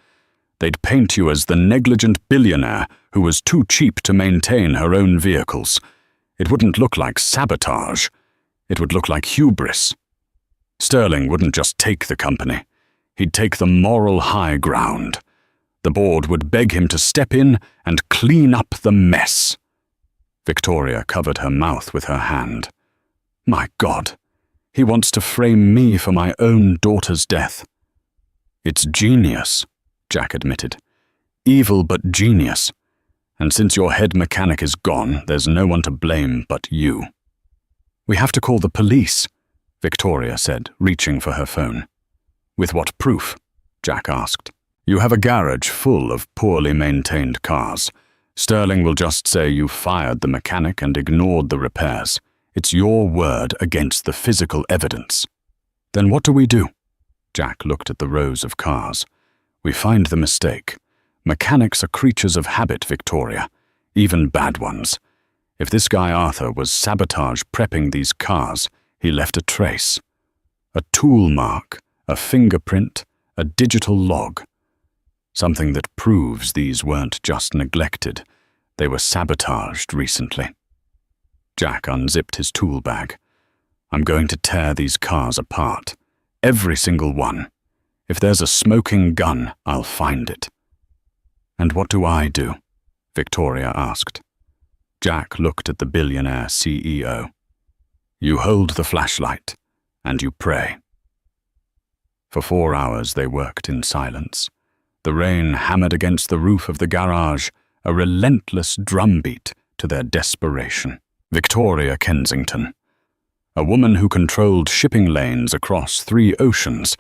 S1: They'd paint you as the negligent billionaire who was too cheap to maintain her own vehicles. It wouldn't look like sabotage. It would look like hubris. Sterling wouldn't just take the company. He'd take the moral high ground. The board would beg him to step in and clean up the mess. Victoria covered her mouth with her hand. My God, he wants to frame me for my own daughter's death. It's genius, Jack admitted. Evil but genius. And since your head mechanic is gone, there's no one to blame but you. We have to call the police, Victoria said, reaching for her phone. With what proof? Jack asked. You have a garage full of poorly maintained cars. Sterling will just say you fired the mechanic and ignored the repairs. It's your word against the physical evidence. Then what do we do? Jack looked at the rows of cars. We find the mistake. Mechanics are creatures of habit, Victoria, even bad ones. If this guy Arthur was sabotage prepping these cars, he left a trace. A tool mark, a fingerprint, a digital log. Something that proves these weren't just neglected. They were sabotaged recently. Jack unzipped his tool bag. I'm going to tear these cars apart. Every single one. If there's a smoking gun, I'll find it. And what do I do? Victoria asked. Jack looked at the billionaire CEO. You hold the flashlight, and you pray. For 4 hours they worked in silence. The rain hammered against the roof of the garage, a relentless drumbeat to their desperation. Victoria Kensington, a woman who controlled shipping lanes across 3 oceans,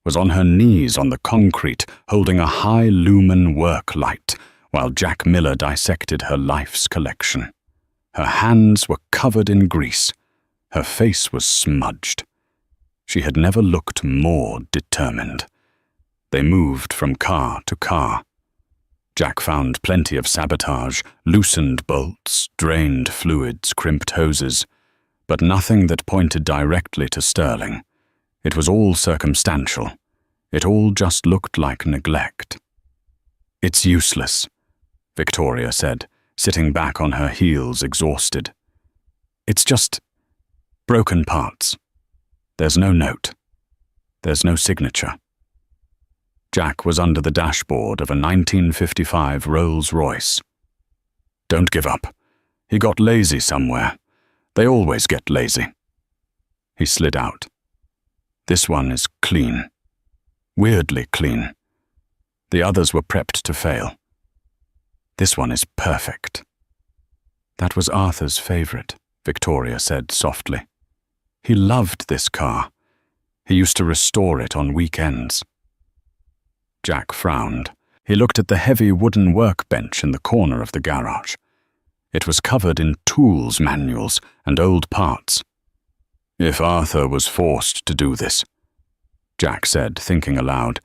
S1: was on her knees on the concrete holding a high-lumen work light while Jack Miller dissected her life's collection. Her hands were covered in grease. Her face was smudged. She had never looked more determined. They moved from car to car. Jack found plenty of sabotage, loosened bolts, drained fluids, crimped hoses, but nothing that pointed directly to Sterling. It was all circumstantial. It all just looked like neglect. It's useless, Victoria said, sitting back on her heels, exhausted. It's just broken parts. There's no note. There's no signature. Jack was under the dashboard of a 1955 Rolls-Royce. Don't give up. He got lazy somewhere. They always get lazy. He slid out. This one is clean. Weirdly clean. The others were prepped to fail. This one is perfect. That was Arthur's favorite, Victoria said softly. He loved this car. He used to restore it on weekends. Jack frowned. He looked at the heavy wooden workbench in the corner of the garage. It was covered in tools manuals and old parts. If Arthur was forced to do this, Jack said, thinking aloud,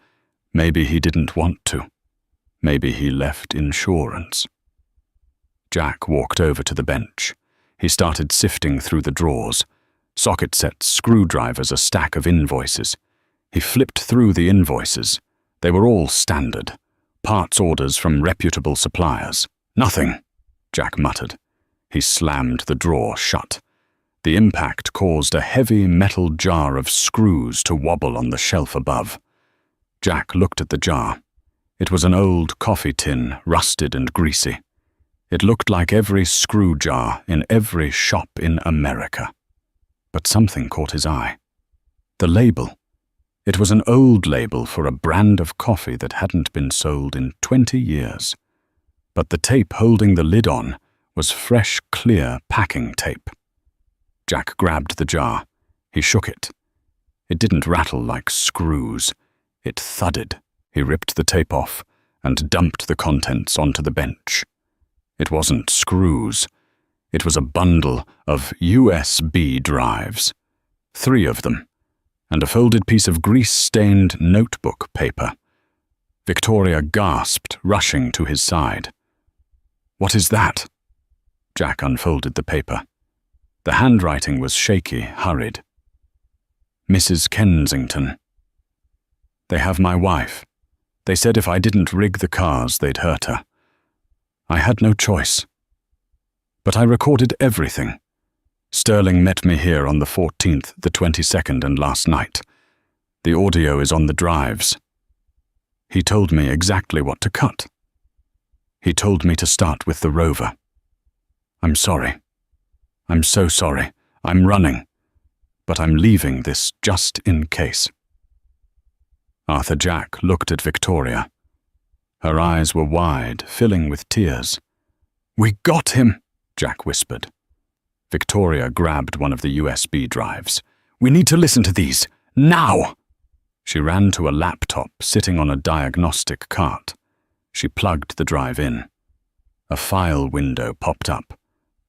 S1: maybe he didn't want to. Maybe he left insurance. Jack walked over to the bench. He started sifting through the drawers. Socket sets, screwdrivers, a stack of invoices. He flipped through the invoices. They were all standard, parts orders from reputable suppliers. Nothing, Jack muttered. He slammed the drawer shut. The impact caused a heavy metal jar of screws to wobble on the shelf above. Jack looked at the jar. It was an old coffee tin, rusted and greasy. It looked like every screw jar in every shop in America. But something caught his eye. The label. It was an old label for a brand of coffee that hadn't been sold in 20 years. But the tape holding the lid on was fresh, clear packing tape. Jack grabbed the jar. He shook it. It didn't rattle like screws. It thudded. He ripped the tape off and dumped the contents onto the bench. It wasn't screws. It was a bundle of USB drives. 3 of them, and a folded piece of grease-stained notebook paper. Victoria gasped, rushing to his side. "What is that?" Jack unfolded the paper. The handwriting was shaky, hurried. "Mrs. Kensington. They have my wife. They said if I didn't rig the cars, they'd hurt her. I had no choice. But I recorded everything. Sterling met me here on the 14th, the 22nd, and last night. The audio is on the drives. He told me exactly what to cut. He told me to start with the Rover. I'm sorry. I'm so sorry. I'm running. But I'm leaving this just in case." Arthur Jack looked at Victoria. Her eyes were wide, filling with tears. "We got him," Jack whispered. Victoria grabbed one of the USB drives. "We need to listen to these. Now!" She ran to a laptop sitting on a diagnostic cart. She plugged the drive in. A file window popped up.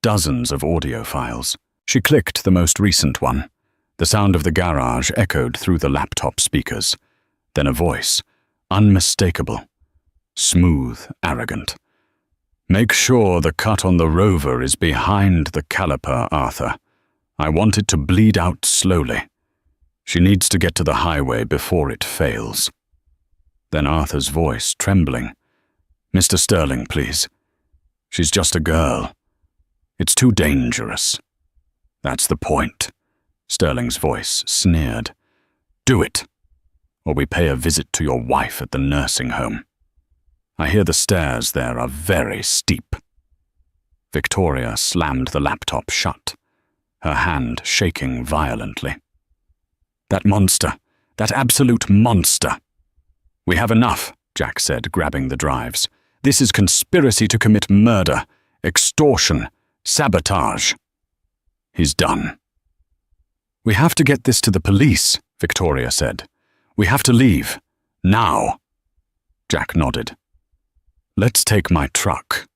S1: Dozens of audio files. She clicked the most recent one. The sound of the garage echoed through the laptop speakers. Then a voice, unmistakable, smooth, arrogant. "Make sure the cut on the Rover is behind the caliper, Arthur. I want it to bleed out slowly. She needs to get to the highway before it fails." Then Arthur's voice, trembling. "Mr. Sterling, please. She's just a girl. It's too dangerous." "That's the point," Sterling's voice sneered. "Do it, or we pay a visit to your wife at the nursing home. I hear the stairs there are very steep." Victoria slammed the laptop shut, her hand shaking violently. "That monster, that absolute monster." "We have enough," Jack said, grabbing the drives. "This is conspiracy to commit murder, extortion, sabotage." "He's done." "We have to get this to the police," Victoria said. "We have to leave. Now." Jack nodded. "Let's take my truck.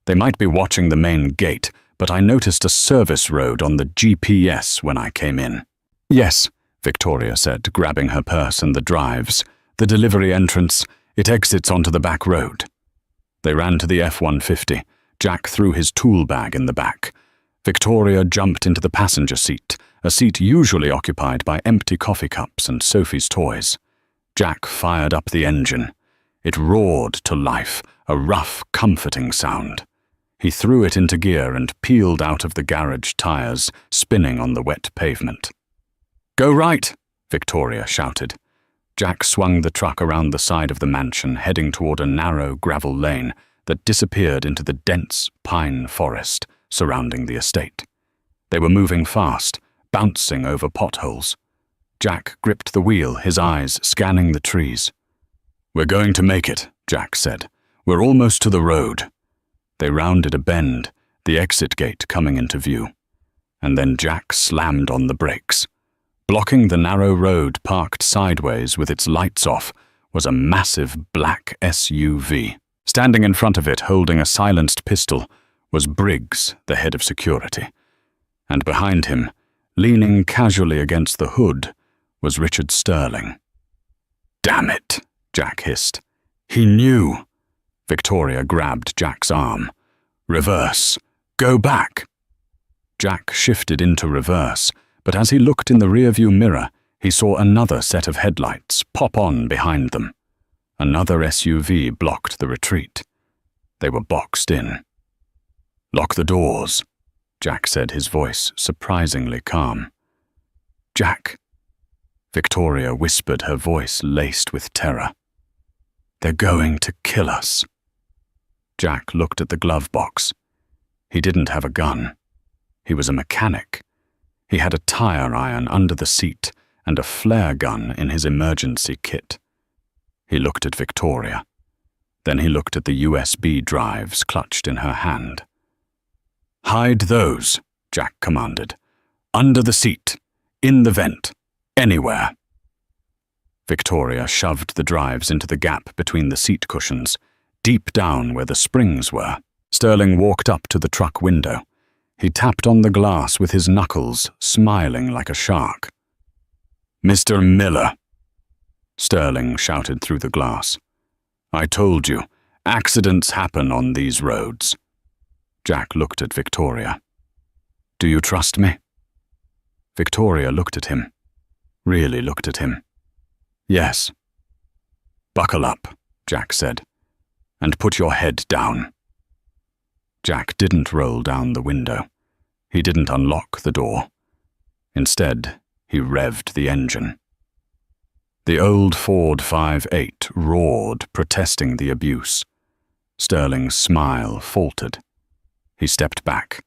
S1: They might be watching the main gate, but I noticed a service road on the GPS when I came in." "Yes," Victoria said, grabbing her purse and the drives. "The delivery entrance. It exits onto the back road." They ran to the F-150. Jack threw his tool bag in the back. Victoria jumped into the passenger seat, a seat usually occupied by empty coffee cups and Sophie's toys. Jack fired up the engine. It roared to life, a rough, comforting sound. He threw it into gear and peeled out of the garage tires, spinning on the wet pavement. "Go right," Victoria shouted. Jack swung the truck around the side of the mansion, heading toward a narrow gravel lane that disappeared into the dense pine forest surrounding the estate. They were moving fast, bouncing over potholes. Jack gripped the wheel, his eyes scanning the trees. "We're going to make it," Jack said. "We're almost to the road." They rounded a bend, the exit gate coming into view. And then Jack slammed on the brakes. Blocking the narrow road parked sideways with its lights off was a massive black SUV. Standing in front of it, holding a silenced pistol, was Briggs, the head of security. And behind him, leaning casually against the hood, was Richard Sterling. "Damn it," Jack hissed. "He knew." Victoria grabbed Jack's arm. "Reverse. Go back." Jack shifted into reverse, but as he looked in the rearview mirror, he saw another set of headlights pop on behind them. Another SUV blocked the retreat. They were boxed in. "Lock the doors," Jack said, his voice surprisingly calm. "Jack," Victoria whispered, her voice laced with terror. "They're going to kill us." Jack looked at the glove box. He didn't have a gun. He was a mechanic. He had a tire iron under the seat and a flare gun in his emergency kit. He looked at Victoria. Then he looked at the USB drives clutched in her hand. "Hide those," Jack commanded. "Under the seat, in the vent, anywhere." Victoria shoved the drives into the gap between the seat cushions, deep down where the springs were. Sterling walked up to the truck window. He tapped on the glass with his knuckles, smiling like a shark. "Mr. Miller," Sterling shouted through the glass. "I told you, accidents happen on these roads." Jack looked at Victoria. "Do you trust me?" Victoria looked at him. Really looked at him. "Yes." "Buckle up," Jack said, "and put your head down." Jack didn't roll down the window. He didn't unlock the door. Instead, he revved the engine. The old Ford 5.8 roared, protesting the abuse. Sterling's smile faltered. He stepped back.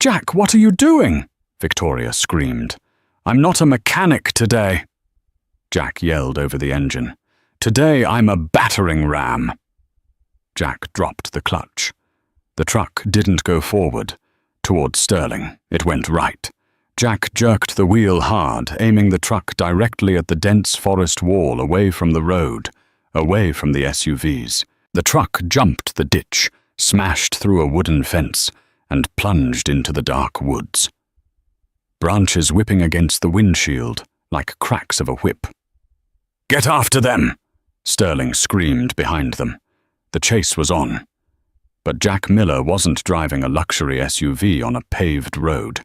S1: "Jack, what are you doing?" Victoria screamed. "I'm not a mechanic today." Jack yelled over the engine. "Today I'm a battering ram." Jack dropped the clutch. The truck didn't go forward. Toward Sterling, it went right. Jack jerked the wheel hard, aiming the truck directly at the dense forest wall away from the road, away from the SUVs. The truck jumped the ditch, smashed through a wooden fence, and plunged into the dark woods. Branches whipping against the windshield, like cracks of a whip. "Get after them!" Sterling screamed behind them. The chase was on. But Jack Miller wasn't driving a luxury SUV on a paved road.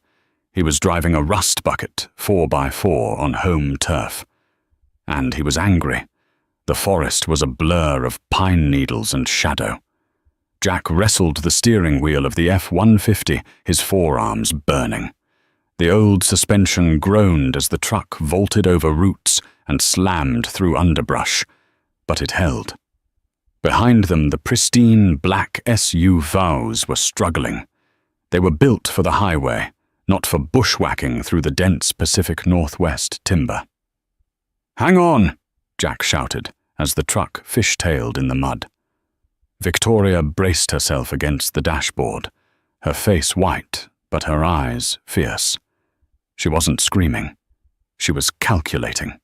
S1: He was driving a rust bucket 4x4 on home turf. And he was angry. The forest was a blur of pine needles and shadow. Jack wrestled the steering wheel of the F-150, his forearms burning. The old suspension groaned as the truck vaulted over roots and slammed through underbrush, but it held. Behind them, the pristine black SUVs were struggling. They were built for the highway, not for bushwhacking through the dense Pacific Northwest timber. "Hang on!" Jack shouted as the truck fishtailed in the mud. Victoria braced herself against the dashboard, her face white, but her eyes fierce. She wasn't screaming. She was calculating.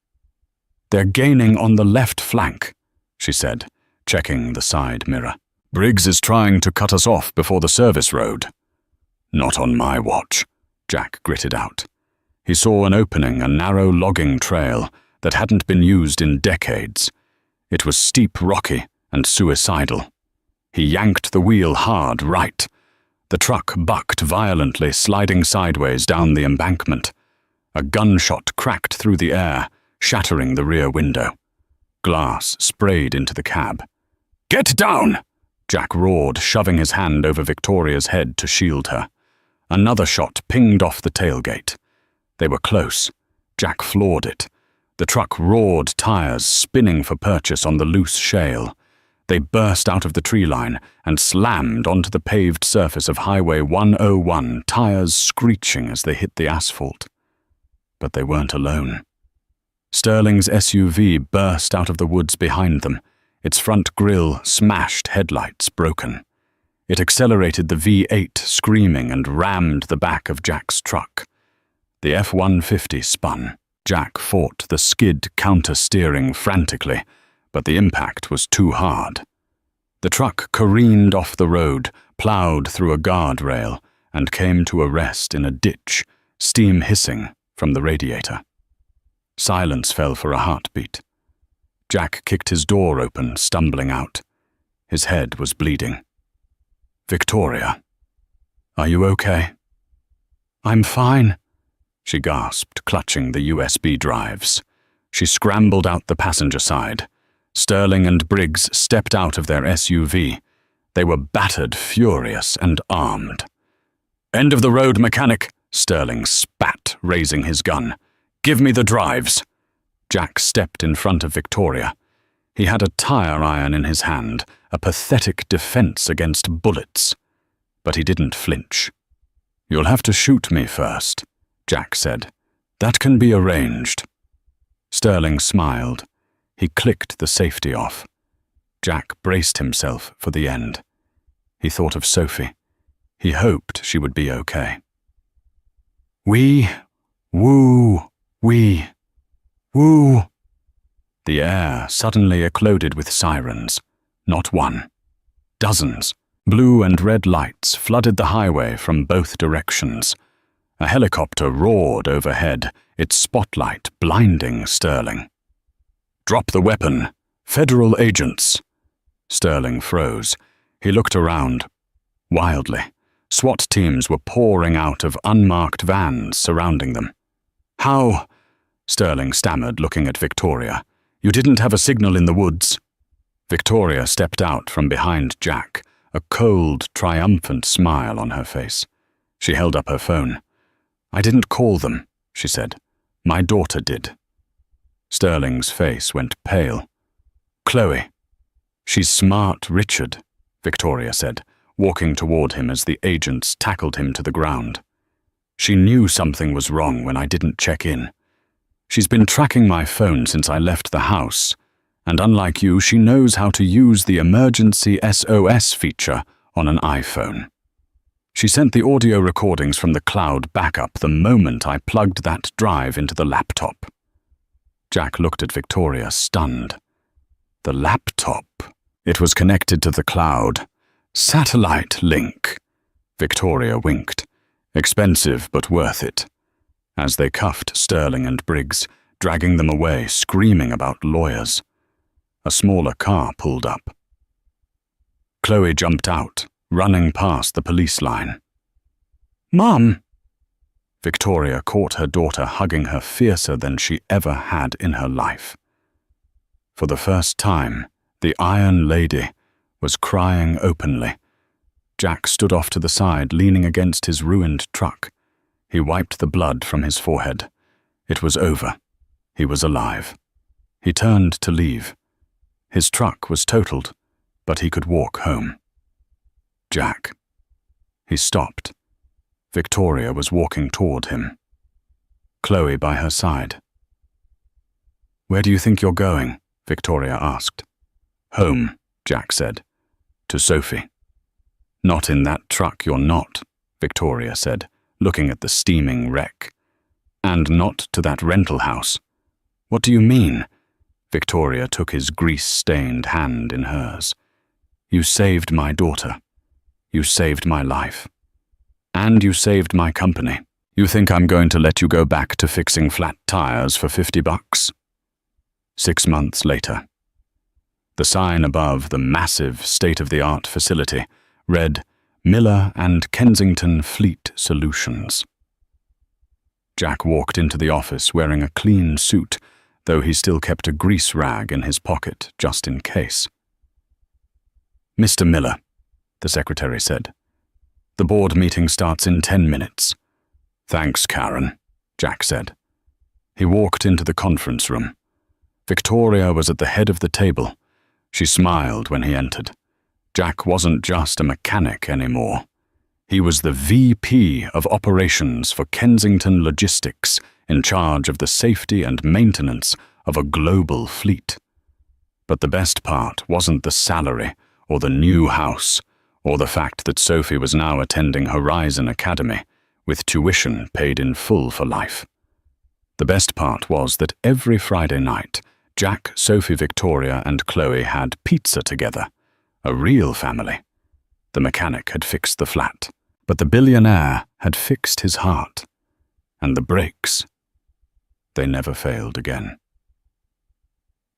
S1: "They're gaining on the left flank," she said, checking the side mirror. "Briggs is trying to cut us off before the service road." "Not on my watch," Jack gritted out. He saw an opening, a narrow logging trail that hadn't been used in decades. It was steep, rocky, and suicidal. He yanked the wheel hard right. The truck bucked violently, sliding sideways down the embankment. A gunshot cracked through the air, shattering the rear window. Glass sprayed into the cab. "Get down!" Jack roared, shoving his hand over Victoria's head to shield her. Another shot pinged off the tailgate. They were close. Jack floored it. The truck roared, tires spinning for purchase on the loose shale. They burst out of the tree line and slammed onto the paved surface of Highway 101, tires screeching as they hit the asphalt. But they weren't alone. Sterling's SUV burst out of the woods behind them, its front grille smashed, headlights broken. It accelerated the V8, screaming, and rammed the back of Jack's truck. The F-150 spun. Jack fought the skid counter-steering frantically, but the impact was too hard. The truck careened off the road, plowed through a guardrail, and came to a rest in a ditch, steam hissing from the radiator. Silence fell for a heartbeat. Jack kicked his door open, stumbling out. His head was bleeding. "Victoria, are you okay?" "I'm fine," she gasped, clutching the USB drives. She scrambled out the passenger side. Sterling and Briggs stepped out of their SUV. They were battered, furious, and armed. "End of the road, mechanic," Sterling spat, raising his gun. "Give me the drives." Jack stepped in front of Victoria. He had a tire iron in his hand, a pathetic defense against bullets. But he didn't flinch. "You'll have to shoot me first," Jack said. "That can be arranged." Sterling smiled. He clicked the safety off. Jack braced himself for the end. He thought of Sophie. He hoped she would be okay. "We, woo, we, woo." The air suddenly ecloded with sirens. Not one. Dozens. Blue and red lights flooded the highway from both directions. A helicopter roared overhead, its spotlight blinding Sterling. "Drop the weapon! Federal agents!" Sterling froze. He looked around. Wildly, SWAT teams were pouring out of unmarked vans surrounding them. "How?" Sterling stammered, looking at Victoria. "You didn't have a signal in the woods." Victoria stepped out from behind Jack, a cold, triumphant smile on her face. She held up her phone. "I didn't call them," she said. "My daughter did." Sterling's face went pale. "Chloe." "She's smart, Richard," Victoria said, walking toward him as the agents tackled him to the ground. "She knew something was wrong when I didn't check in. She's been tracking my phone since I left the house, and unlike you, she knows how to use the emergency SOS feature on an iPhone. She sent the audio recordings from the cloud backup the moment I plugged that drive into the laptop." Jack looked at Victoria, stunned. The laptop. It was connected to the cloud. Satellite link. Victoria winked. Expensive, but worth it. As they cuffed Sterling and Briggs, dragging them away, screaming about lawyers. A smaller car pulled up. Chloe jumped out, running past the police line. "Mom!" Victoria caught her daughter hugging her fiercer than she ever had in her life. For the first time, the Iron Lady was crying openly. Jack stood off to the side, leaning against his ruined truck. He wiped the blood from his forehead. It was over. He was alive. He turned to leave. His truck was totaled, but he could walk home. Jack. He stopped. Victoria was walking toward him. Chloe by her side. "Where do you think you're going?" Victoria asked. "Home," Jack said. "To Sophie." "Not in that truck, you're not," Victoria said, looking at the steaming wreck. "And not to that rental house." "What do you mean?" Victoria took his grease-stained hand in hers. "You saved my daughter. You saved my life. And you saved my company. You think I'm going to let you go back to fixing flat tires for $50? 6 months later. The sign above the massive state-of-the-art facility read Miller and Kensington Fleet Solutions. Jack walked into the office wearing a clean suit, though he still kept a grease rag in his pocket just in case. "Mr. Miller," the secretary said. "The board meeting starts in 10 minutes. "Thanks, Karen," Jack said. He walked into the conference room. Victoria was at the head of the table. She smiled when he entered. Jack wasn't just a mechanic anymore. He was the VP of Operations for Kensington Logistics, in charge of the safety and maintenance of a global fleet. But the best part wasn't the salary, or the new house, or the fact that Sophie was now attending Horizon Academy, with tuition paid in full for life. The best part was that every Friday night, Jack, Sophie, Victoria, and Chloe had pizza together. A real family. The mechanic had fixed the flat, but the billionaire had fixed his heart. And the brakes. They never failed again.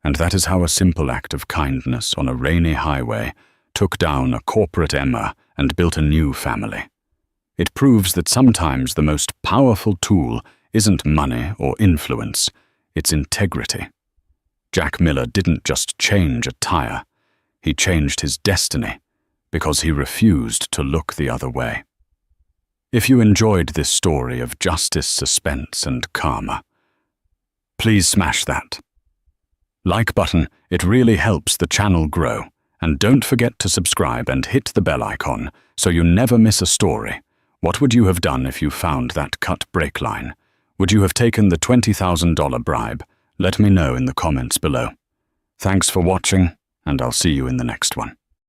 S1: And that is how a simple act of kindness on a rainy highway took down a corporate Emma and built a new family. It proves that sometimes the most powerful tool isn't money or influence, it's integrity. Jack Miller didn't just change a tire, he changed his destiny because he refused to look the other way. If you enjoyed this story of justice, suspense, and karma, please smash that like button. It really helps the channel grow. And don't forget to subscribe and hit the bell icon so you never miss a story. What would you have done if you found that cut break line? Would you have taken the $20,000 bribe? Let me know in the comments below. Thanks for watching, and I'll see you in the next one.